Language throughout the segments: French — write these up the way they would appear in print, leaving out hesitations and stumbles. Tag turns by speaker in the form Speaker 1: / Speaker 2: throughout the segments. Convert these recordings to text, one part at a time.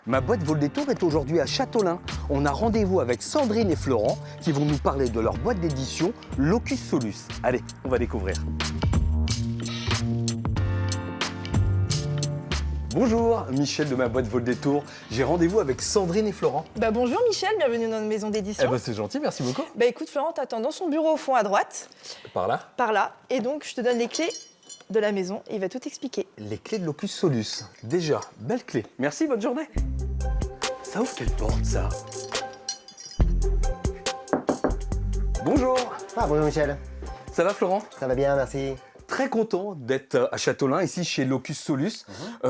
Speaker 1: Ma boîte Vol des Tours est aujourd'hui à Châteaulin. On a rendez-vous avec Sandrine et Florent qui vont nous parler de leur boîte d'édition Locus Solus. Allez, on va découvrir. Bonjour, Michel de ma boîte Vol des Tours. J'ai rendez-vous avec Sandrine et Florent.
Speaker 2: Bonjour Michel, bienvenue dans notre maison d'édition.
Speaker 1: C'est gentil, merci beaucoup.
Speaker 2: Écoute Florent, t'attends dans son bureau au fond à droite.
Speaker 1: Par là?
Speaker 2: Par là. Et donc je te donne les clés de la maison et il va tout expliquer.
Speaker 1: Les clés de Locus Solus. Déjà, belle clé. Merci, bonne journée. Ça ouvre quelle porte, ça? Bonjour.
Speaker 3: Bonjour Michel.
Speaker 1: Ça va, Florent?
Speaker 3: Ça va bien, merci.
Speaker 1: Très content d'être à Châteaulin, ici chez Locus Solus.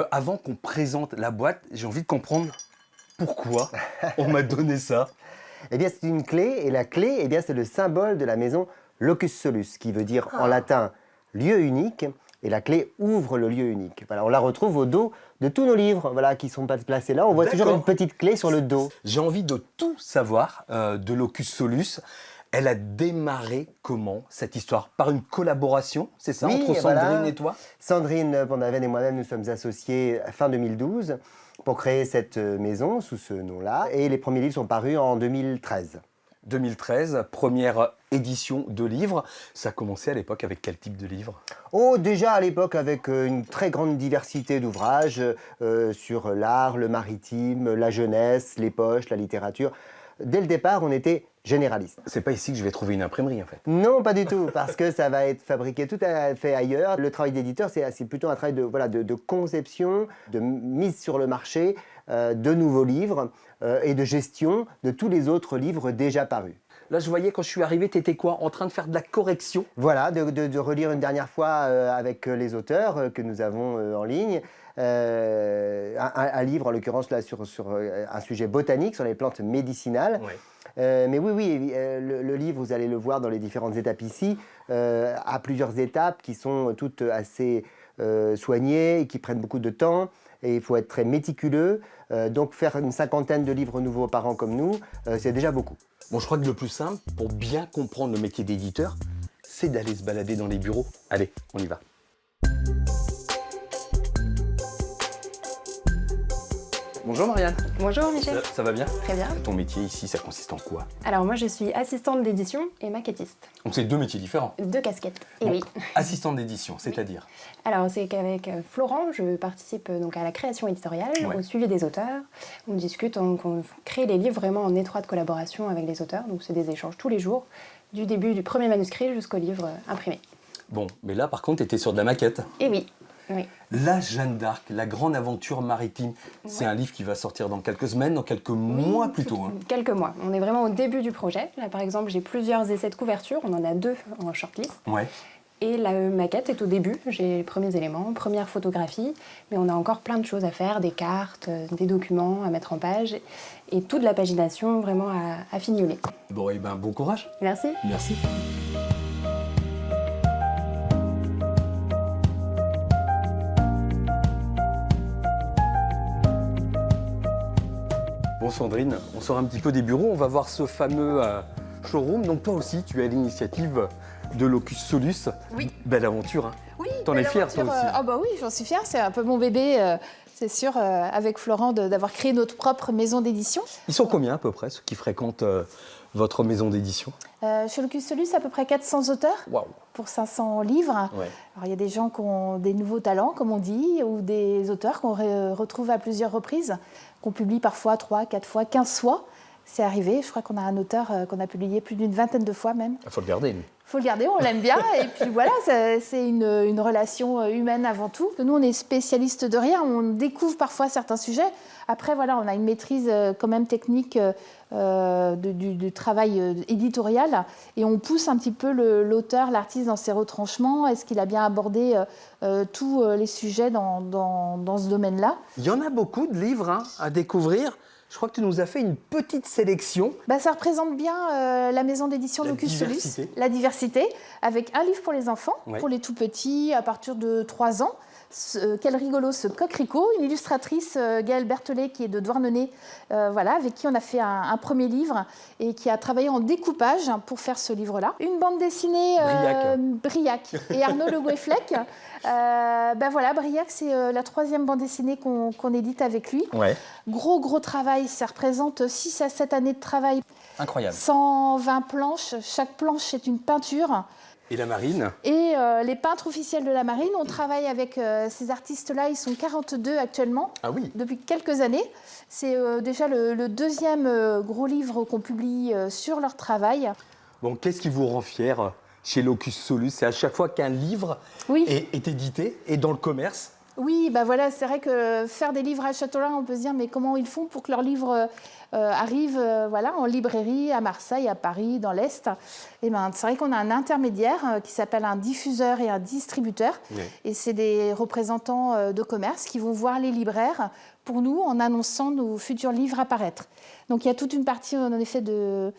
Speaker 1: Avant qu'on présente la boîte, j'ai envie de comprendre pourquoi on m'a donné ça.
Speaker 3: Eh bien, c'est une clé, et la clé, eh bien, c'est le symbole de la maison Locus Solus, qui veut dire en latin lieu unique, et la clé ouvre le lieu unique. Voilà, on la retrouve au dos de tous nos livres, voilà, qui sont placés là. On voit toujours une petite clé sur le dos.
Speaker 1: J'ai envie de tout savoir de Locus Solus. Elle a démarré comment, cette histoire? Par une collaboration, c'est ça, entre Sandrine et toi?
Speaker 3: Sandrine Bondaven et moi-même, nous sommes associés fin 2012 pour créer cette maison sous ce nom-là. Et les premiers livres sont parus en 2013.
Speaker 1: 2013, première édition de livres. Ça a commencé à l'époque avec quel type de livre?
Speaker 3: Oh, déjà à l'époque avec une très grande diversité d'ouvrages sur l'art, le maritime, la jeunesse, les poches, la littérature. Dès le départ, on était généraliste.
Speaker 1: C'est pas ici que je vais trouver une imprimerie en fait.
Speaker 3: Non, pas du tout, parce que ça va être fabriqué tout à fait ailleurs. Le travail d'éditeur, c'est plutôt un travail de conception, de mise sur le marché de nouveaux livres et de gestion de tous les autres livres déjà parus.
Speaker 1: Là, je voyais quand je suis arrivé, tu étais quoi? En train de faire de la correction?
Speaker 3: Voilà, de relire une dernière fois avec les auteurs que nous avons en ligne. Un livre, en l'occurrence, là, sur un sujet botanique, sur les plantes médicinales.
Speaker 1: Ouais.
Speaker 3: Mais oui, le livre, vous allez le voir dans les différentes étapes ici, à plusieurs étapes qui sont toutes assez soignées et qui prennent beaucoup de temps. Et il faut être très méticuleux. Donc faire une 50aine de livres nouveaux par an comme nous, c'est déjà beaucoup.
Speaker 1: Bon, je crois que le plus simple, pour bien comprendre le métier d'éditeur, c'est d'aller se balader dans les bureaux. Allez, on y va. Bonjour Marianne.
Speaker 4: Bonjour Michel.
Speaker 1: Ça va bien?
Speaker 4: Très bien.
Speaker 1: Ton métier ici, ça consiste en quoi?
Speaker 4: Alors moi je suis assistante d'édition et maquettiste.
Speaker 1: Donc c'est deux métiers différents.
Speaker 4: Deux casquettes. Et
Speaker 1: Donc,
Speaker 4: oui.
Speaker 1: Assistante d'édition, c'est-à-dire?
Speaker 4: Alors c'est qu'avec Florent, je participe donc à la création éditoriale, au suivi des auteurs. On discute, on crée les livres vraiment en étroite collaboration avec les auteurs. Donc c'est des échanges tous les jours, du début du premier manuscrit jusqu'au livre imprimé.
Speaker 1: Bon, mais là par contre, tu étais sur de la maquette.
Speaker 4: Et oui. Oui.
Speaker 1: La Jeanne d'Arc, la grande aventure maritime, c'est un livre qui va sortir dans quelques semaines, dans quelques mois plutôt.
Speaker 4: Quelques mois. On est vraiment au début du projet. Là, par exemple, j'ai plusieurs essais de couverture. On en a 2 en shortlist.
Speaker 1: Ouais.
Speaker 4: Et la maquette est au début. J'ai les premiers éléments, première photographie. Mais on a encore plein de choses à faire, des cartes, des documents à mettre en page. Et toute la pagination vraiment à fignoler.
Speaker 1: Bon, et ben bon courage.
Speaker 4: Merci.
Speaker 1: Merci. Bon Sandrine, on sort un petit peu des bureaux, on va voir ce fameux showroom. Donc toi aussi, tu es à l'initiative de Locus Solus.
Speaker 5: Oui.
Speaker 1: Belle aventure, hein?
Speaker 5: Oui.
Speaker 1: T'en es fière toi aussi?
Speaker 5: Oui, j'en suis fière. C'est un peu mon bébé, c'est sûr, avec Florent, d'avoir créé notre propre maison d'édition.
Speaker 1: Ils sont combien à peu près, ceux qui fréquentent votre maison d'édition?
Speaker 5: Chez Locus Solus, à peu près 400 auteurs.
Speaker 1: Waouh.
Speaker 5: Pour 500 livres.
Speaker 1: Ouais.
Speaker 5: Alors, il y a des gens qui ont des nouveaux talents, comme on dit, ou des auteurs qu'on retrouve à plusieurs reprises, qu'on publie parfois 3, 4 fois, 15 fois. C'est arrivé. Je crois qu'on a un auteur qu'on a publié plus d'une vingtaine de fois même.
Speaker 1: Il faut le garder, lui.
Speaker 5: Il faut le garder, on l'aime bien. Et puis voilà, c'est une relation humaine avant tout. Nous, on est spécialistes de rien. On découvre parfois certains sujets. Après, voilà, on a une maîtrise quand même technique du travail éditorial. Et on pousse un petit peu l'auteur, l'artiste dans ses retranchements. Est-ce qu'il a bien abordé tous les sujets dans ce domaine-là?
Speaker 1: Il y en a beaucoup de livres à découvrir. Je crois que tu nous as fait une petite sélection.
Speaker 5: Ça représente bien la maison d'édition Locus Solus, la diversité, avec un livre pour les enfants, pour les tout petits, à partir de 3 ans, Quel rigolo ce coquelicot, une illustratrice, Gaëlle Berthelet, qui est de Douarnenez, voilà, avec qui on a fait un premier livre et qui a travaillé en découpage pour faire ce livre-là. Une bande dessinée Briac et Arnaud Le Gouefflec. Ben voilà, Briac, c'est la 3e bande dessinée qu'on édite avec lui.
Speaker 1: Ouais.
Speaker 5: Gros travail, ça représente 6 à 7 années de travail.
Speaker 1: Incroyable.
Speaker 5: 120 planches, chaque planche est une peinture.
Speaker 1: Et la marine?
Speaker 5: Et les peintres officiels de la marine, on travaille avec ces artistes-là, ils sont 42 actuellement, depuis quelques années. C'est déjà le 2e gros livre qu'on publie sur leur travail.
Speaker 1: Bon, qu'est-ce qui vous rend fier chez Locus Solus? C'est à chaque fois qu'un livre est édité et dans le commerce?
Speaker 5: Oui, bah voilà, c'est vrai que faire des livres à Châteaulin, on peut se dire mais comment ils font pour que leurs livres arrivent voilà, en librairie à Marseille, à Paris, dans l'Est. Et ben, c'est vrai qu'on a un intermédiaire qui s'appelle un diffuseur et un distributeur. Oui. Et c'est des représentants de commerce qui vont voir les libraires pour nous en annonçant nos futurs livres apparaître. Donc il y a toute une partie en effet de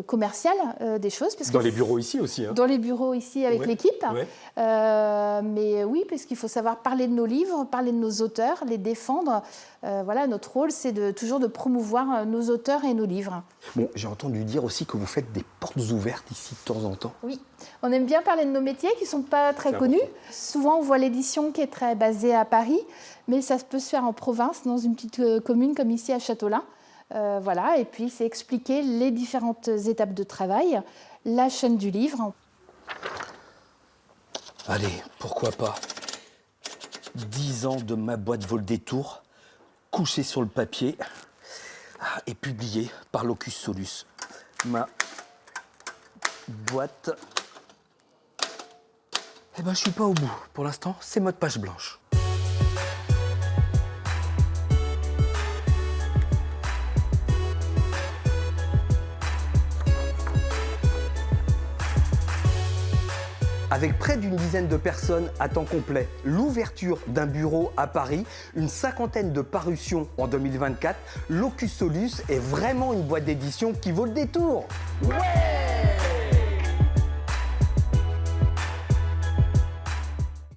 Speaker 5: commerciale des choses. Parce
Speaker 1: dans les bureaux ici aussi. Hein.
Speaker 5: Dans les bureaux ici avec l'équipe. Ouais. Mais oui, parce qu'il faut savoir parler de nos livres, parler de nos auteurs, les défendre. Voilà, notre rôle, c'est toujours de promouvoir nos auteurs et nos livres.
Speaker 1: Bon, j'ai entendu dire aussi que vous faites des portes ouvertes ici de temps en temps.
Speaker 5: Oui, on aime bien parler de nos métiers qui ne sont pas très connus. Souvent, on voit l'édition qui est très basée à Paris, mais ça peut se faire en province, dans une petite commune comme ici à Châteaulin. Voilà, et puis c'est expliquer les différentes étapes de travail, la chaîne du livre.
Speaker 1: Allez, pourquoi pas 10 ans de ma boîte Vol des Tours, couchée sur le papier et publiée par Locus Solus. Ma boîte... Eh ben, je suis pas au bout. Pour l'instant, c'est mode page blanche. Avec près d'une dizaine de personnes à temps complet, l'ouverture d'un bureau à Paris, une 50aine de parutions en 2024, Locus Solus est vraiment une boîte d'édition qui vaut le détour. Ouais!